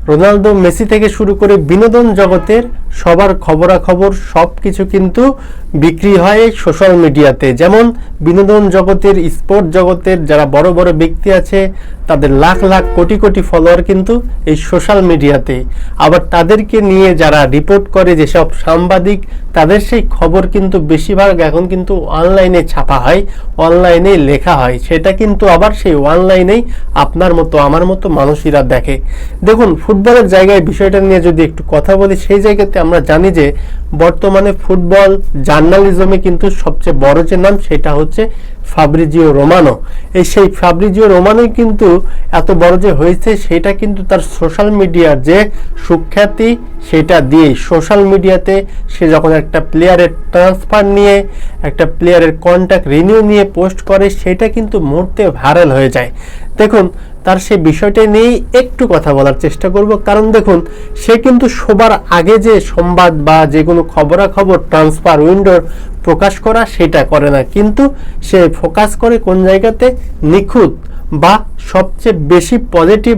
Ronaldo, Messi থেকে শুরু করে বিনোদন জগতের সবার খবরাখবর সব কিছু কিন্তু বিক্রি হয় সোশ্যাল মিডিয়াতে। যেমন বিনোদন জগতের, স্পোর্ট জগতের যারা বড় বড় ব্যক্তি আছে তাদের লাখ লাখ কোটি কোটি ফলোয়ার কিন্তু এই সোশ্যাল মিডিয়াতে। আবার তাদেরকে নিয়ে যারা রিপোর্ট করে যেসব সাংবাদিক, তাদের সেই খবর কিন্তু বেশিরভাগ এখন কিন্তু অনলাইনে ছাপা হয়, অনলাইনে লেখা হয়। সেটা কিন্তু আবার সেই অনলাইনেই আপনার মতো আমার মতো মানুষেরা দেখে। দেখুন, ফুটবলের জায়গায় বিষয়টা নিয়ে যদি একটু কথা বলি, সেই জায়গাতে আমরা জানি যে বর্তমানে ফুটবল জার্নালিজমে কিন্তু সবচেয়ে বড় যে নাম সেটা হচ্ছে ফাব্রিজিও রোমানো। সেই ফাব্রিজিও রোমানোই কিন্তু এত বড় যে হয়েছে সেটা কিন্তু তার সোশ্যাল মিডিয়ার যে সুখ্যাতি সেটা দিয়েই। সোশ্যাল মিডিয়াতে সে যখন একটা প্লেয়ারের ট্রান্সফার নিয়ে, একটা প্লেয়ারের কন্ট্রাক্ট রিনিউ নিয়ে পোস্ট করে, সেটা কিন্তু মুহূর্তে ভাইরাল হয়ে যায়। দেখুন, তার সেই বিষয়টা নিয়েই একটু কথা বলার চেষ্টা করব। কারণ দেখুন, সে কিন্তু সবার আগে যে সংবাদ বা যে কোনো খবরাখবর ট্রান্সফার উইন্ডোর প্রকাশ করা সেটা করে না, কিন্তু সে ফোকাস করে কোন জায়গাতে নিখুঁত বা সবচেয়ে বেশি পজিটিভ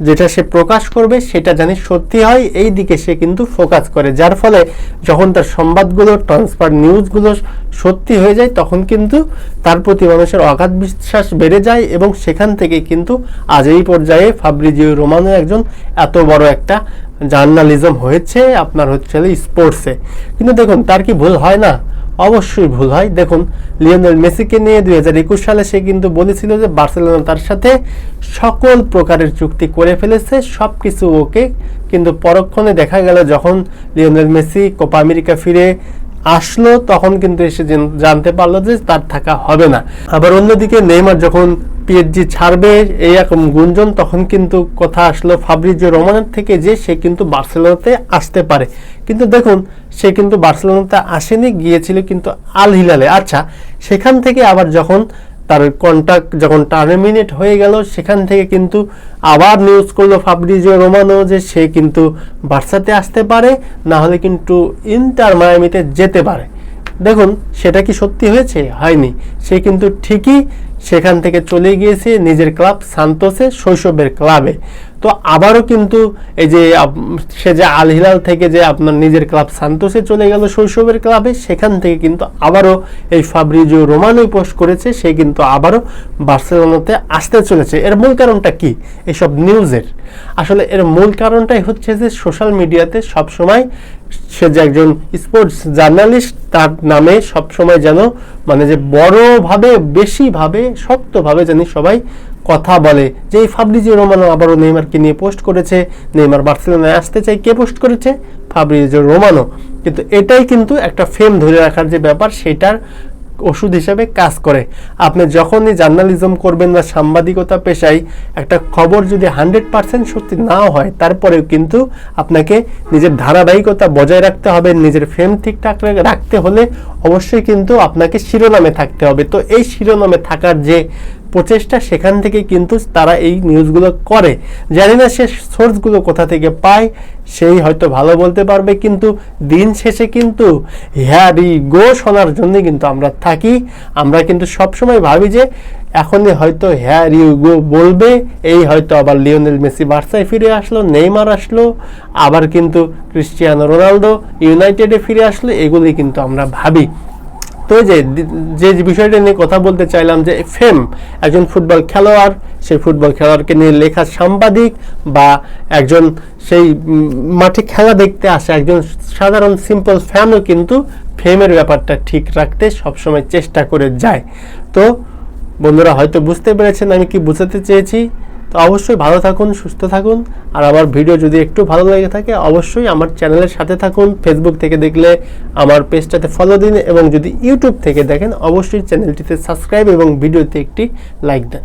যেটা সে প্রকাশ করবে সেটা জানি সত্যি হয়, এই দিকে সে কিন্তু ফোকাস করে। যার ফলে যখন তার সংবাদগুলো, ট্রান্সফার নিউজগুলো সত্যি হয়ে যায়, তখন কিন্তু তার প্রতি মানুষের অগাধ বিশ্বাস বেড়ে যায় এবং সেখান থেকে কিন্তু আজ এই পর্যায়ে ফাব্রিজিও রোমানো একজন এত বড় একটা জার্নালিজম হয়েছে আপনার হচ্ছে স্পোর্টসে। কিন্তু দেখুন, তার কি ভুল হয় না? অবশ্যই ভুল হয়। দেখুন, লিওনেল মেসিকে নিয়ে 2021 সালে সে কিন্তু বলেছিল যে বার্সেলোনা তার সাথে সকল প্রকারের চুক্তি করে ফেলেছে, সব কিছু ওকে। কিন্তু পরক্ষণে দেখা গেল যখন লিওনেল মেসি কোপা আমেরিকা ফিরে আসলো, তখন কিন্তু এসে জানতে পারলো যে তার থাকা হবে না। আবার অন্যদিকে নেইমার যখন পিএসজি ছাড়বে এই রকম গুঞ্জন, তখন কিন্তু কথা আসলো ফাব্রিজিও রোমানোর থেকে যে সে কিন্তু বার্সেলোনাতে আসতে পারে। কিন্তু দেখুন, সে কিন্তু বার্সেলোনাতে আসেনি, গিয়েছিল কিন্তু আল হিলালে। আচ্ছা, সেখান থেকে আবার যখন তার কন্ট্রাক্ট যখন টার্মিনেট হয়ে গেল, সেখান থেকে কিন্তু আবার নিউজ করলো ফাব্রিজিও রোমানো যে সে কিন্তু বার্সাতে আসতে পারে, না হলে কিন্তু ইন্টার মায়ামিতে যেতে পারে। দেখুন, সেটা কি সত্যি হয়েছে? হয়নি। সে কিন্তু ঠিকই সেখান থেকে চলে গিয়েছে নিজের ক্লাব সান্তোসে, শৈশবের ক্লাবে। তো আবারও কিন্তু এই যে সে যে আল হিলাল থেকে যে আপনার নিজের ক্লাব সান্তোসে চলে গেল শৈশবের ক্লাবে, সেখান থেকে কিন্তু আবারও এই ফাব্রিজিও রোমানোই পোস্ট করেছে সে কিন্তু আবারও বার্সেলোনাতে আসতে চলেছে। এর মূল কারণটা কি এসব নিউজের? আসলে এর মূল কারণটাই হচ্ছে যে সোশ্যাল মিডিয়াতে সবসময় সে যে একজন স্পোর্টস জার্নালিস্ট, তার নামে সবসময় যেন মানে যে বড়ভাবে, বেশিভাবে, শক্তভাবে জানি সবাই কথা বলে যে এই ফাব্রিজিও রোমানো আবারও নেইমারকে নিয়ে পোস্ট করেছে, নেইমার বার্সেলোনায় আসতে চাই। কে পোস্ট করেছে? Fabrizio Romano. কিন্তু এটাই কিন্তু একটা ফেম ধরে রাখার যে ব্যাপার, সেটার ওষুধ হিসেবে কাজ করে। আপনি যখনই জার্নালিজম করবেন বা সাংবাদিকতা পেশায়, একটা খবর যদি 100% সত্যি নাও হয়, তারপরেও কিন্তু আপনাকে নিজের ধারাবাহিকতা বজায় রাখতে হবে। নিজের ফেম ঠিকঠাক রাখতে হলে অবশ্যই কিন্তু আপনাকে শিরোনামে থাকতে হবে। তো এই শিরোনামে থাকার যে প্রচেষ্টা, সেখান থেকে কিন্তু তারা এই নিউজগুলো করে। জানি না সে সোর্সগুলো কোথা থেকে পায়, সেই হয়তো ভালো বলতে পারবে, কিন্তু দিন শেষে কিন্তু হ্যারি গো শোনার জন্য কিন্তু আমরা থাকি। আমরা কিন্তু সবসময় ভাবি যে এখনই হয়তো হ্যারি গো বলবে, এই হয়তো আবার লিওনেল মেসি বার্সায় ফিরে আসলো, নেইমার আসলো, আবার কিন্তু ক্রিস্টিয়ানো রোনালদো ইউনাইটেডে ফিরে আসলো, এগুলি কিন্তু আমরা ভাবি। তো যে বিষয়টা নিয়ে কথা বলতে চাইলাম যে ফেম, একজন ফুটবল খেলোয়াড়, সেই ফুটবল খেলোয়াড়কে নিয়ে লেখা সাংবাদিক বা একজন সেই মাঠে খেলা দেখতে আসে একজন সাধারণ সিম্পল ফ্যানও কিন্তু ফেমের ব্যাপারটা ঠিক রাখতে সবসময় চেষ্টা করে যায়। তো বন্ধুরা, হয়তো বুঝতে পেরেছেন আমি কি বোঝাতে চেয়েছি। তো অবশ্যই ভালো থাকুন, সুস্থ থাকুন। আর আমার ভিডিও যদি একটু ভালো লেগে থাকে অবশ্যই আমার চ্যানেলের সাথে থাকুন। ফেসবুক থেকে দেখলে আমার পেজটাতে ফলো দিন এবং যদি ইউটিউব থেকে দেখেন অবশ্যই চ্যানেলটিতে সাবস্ক্রাইব এবং ভিডিওতে একটি লাইক দেন।